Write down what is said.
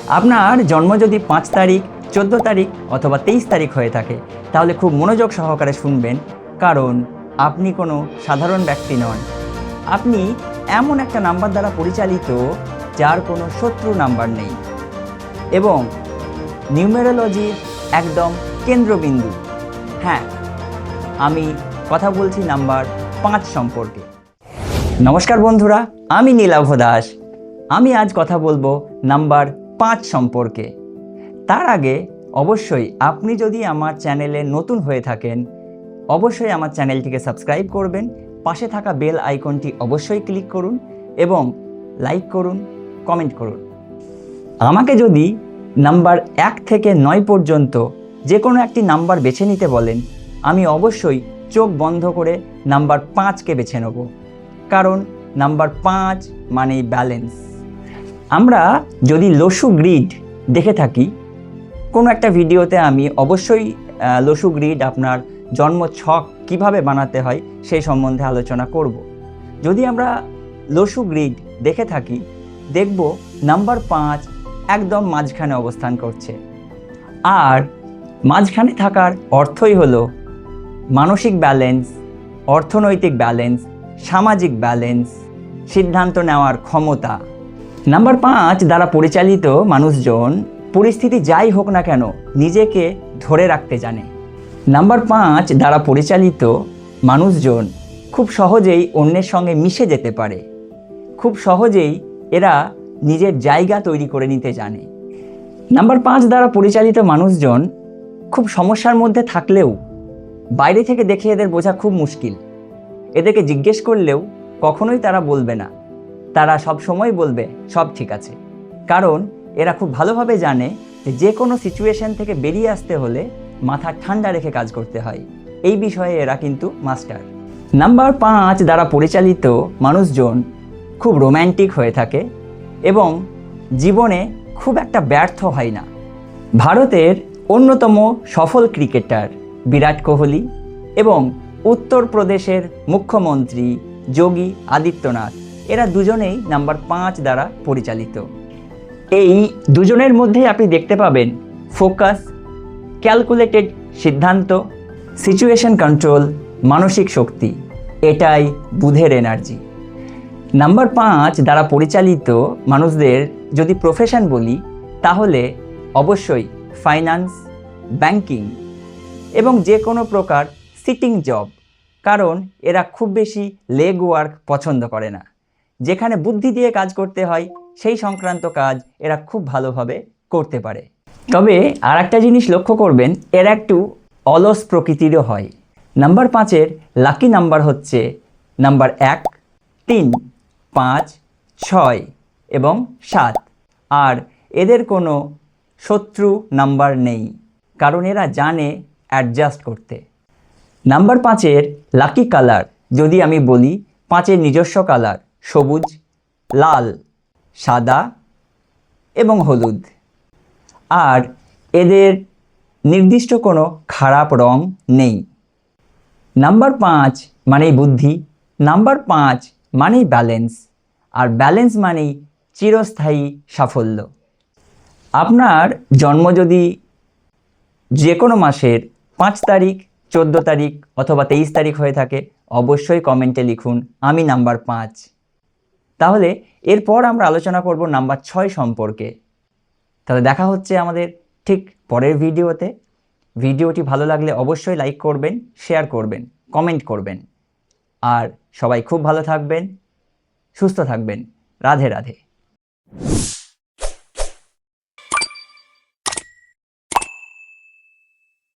আপনার জন্ম যদি 5 তারিখ, 14 তারিখ অথবা 23 তারিখ হয়ে থাকে তাহলে খুব মনোযোগ সহকারে শুনবেন, কারণ আপনি কোনো সাধারণ ব্যক্তি নন। আপনি এমন একটা নাম্বার দ্বারা পরিচালিত যার কোনো শত্রু নাম্বার নেই এবং নিউমেরোলজির একদম কেন্দ্রবিন্দু। হ্যাঁ, আমি কথা বলছি নাম্বার 5 সম্পর্কে। নমস্কার বন্ধুরা, আমি নীলাভ দাস। আমি আজ কথা বলবো নাম্বার 5 সম্পর্কে। তার আগে অবশ্যই আপনি যদি আমার চ্যানেলে নতুন হয়ে থাকেন, অবশ্যই আমার চ্যানেলটিকে সাবস্ক্রাইব করবেন, পাশে থাকা বেল আইকনটি অবশ্যই ক্লিক করুন এবং লাইক করুন, কমেন্ট করুন। আমাকে যদি নাম্বার 1 থেকে 9 পর্যন্ত যে কোনো একটি নাম্বার বেছে নিতে বলেন, আমি অবশ্যই চোখ বন্ধ করে নাম্বার 5কে বেছে নেব, কারণ নাম্বার 5 মানেই ব্যালেন্স। আমরা যদি লসু গ্রিড দেখে থাকি, কোনো একটা ভিডিওতে আমি অবশ্যই লসু গ্রিড, আপনার জন্ম ছক কিভাবে বানাতে হয় সেই সম্বন্ধে আলোচনা করব। যদি আমরা লসু গ্রিড দেখে থাকি, দেখব নাম্বার 5 একদম মাঝখানে অবস্থান করছে। আর মাঝখানে থাকার অর্থই হলো মানসিক ব্যালেন্স, অর্থনৈতিক ব্যালেন্স, সামাজিক ব্যালেন্স, সিদ্ধান্ত নেওয়ার ক্ষমতা। নাম্বার 5 দ্বারা পরিচালিত মানুষজন পরিস্থিতি যাই হোক না কেন নিজেকে ধরে রাখতে জানে। নাম্বার 5 দ্বারা পরিচালিত মানুষজন খুব সহজেই অন্যের সঙ্গে মিশে যেতে পারে, খুব সহজেই এরা নিজের জায়গা তৈরি করে নিতে জানে। নাম্বার 5 দ্বারা পরিচালিত মানুষজন খুব সমস্যার মধ্যে থাকলেও বাইরে থেকে দেখে এদের বোঝা খুব মুশকিল। এদেরকে জিজ্ঞেস করলেও কখনোই তারা বলবে না, তারা সব সময় বলবে সব ঠিক আছে, কারণ এরা খুব ভালোভাবে জানে যে কোনো সিচুয়েশন থেকে বেরিয়ে আসতে হলে মাথা ঠান্ডা রেখে কাজ করতে হয়। এই বিষয়ে এরা কিন্তু মাস্টার। নাম্বার 5 দ্বারা পরিচালিত মানুষজন খুব রোম্যান্টিক হয়ে থাকে এবং জীবনে খুব একটা ব্যর্থ হয় না। ভারতের অন্যতম সফল ক্রিকেটার বিরাট কোহলি এবং উত্তরপ্রদেশের মুখ্যমন্ত্রী যোগী আদিত্যনাথ, এরা দুজনেই নাম্বার 5 দ্বারা পরিচালিত। এই দুজনের মধ্যেই আপনি দেখতে পাবেন ফোকাস, ক্যালকুলেটেড সিদ্ধান্ত, সিচুয়েশন কন্ট্রোল, মানসিক শক্তি। এটাই বুধের এনার্জি। নাম্বার 5 দ্বারা পরিচালিত মানুষদের যদি প্রফেশন বলি, তাহলে অবশ্যই ফাইন্যান্স, ব্যাংকিং এবং যে কোনো প্রকার সিটিং জব, কারণ এরা খুব বেশি লেগ ওয়ার্ক পছন্দ করে না। যেখানে বুদ্ধি দিয়ে কাজ করতে হয় সেই সংক্রান্ত কাজ এরা খুব ভালোভাবে করতে পারে। তবে আর একটা জিনিস লক্ষ্য করবেন, এরা একটু অলস প্রকৃতিরও হয়। নাম্বার 5-এর লাকি নাম্বার হচ্ছে নাম্বার 1, 3, 5, 6 এবং 7। আর এদের কোনো শত্রু নাম্বার নেই, কারণ এরা জানে অ্যাডজাস্ট করতে। নাম্বার 5-এর লাকি কালার যদি আমি বলি, 5-এর নিজস্ব কালার সবুজ, লাল, সাদা এবং হলুদ। আর এদের নির্দিষ্ট কোনো খারাপ রং নেই। নাম্বার 5 মানেই বুদ্ধি, নাম্বার 5 মানেই ব্যালেন্স, আর ব্যালেন্স মানেই চিরস্থায়ী সাফল্য। আপনার জন্ম যদি যে কোনো মাসের 5 তারিখ, 14 তারিখ অথবা 23 তারিখ হয়ে থাকে, অবশ্যই কমেন্টে লিখুন আমি নাম্বার 5। তাহলে এরপর আমরা আলোচনা করব নাম্বার 6 সম্পর্কে। তাহলে দেখা হচ্ছে আমাদের ঠিক পরের ভিডিওতে। ভিডিওটি ভালো লাগলে অবশ্যই লাইক করবেন, শেয়ার করবেন, কমেন্ট করবেন। আর সবাই খুব ভালো থাকবেন, সুস্থ থাকবেন। রাধে রাধে।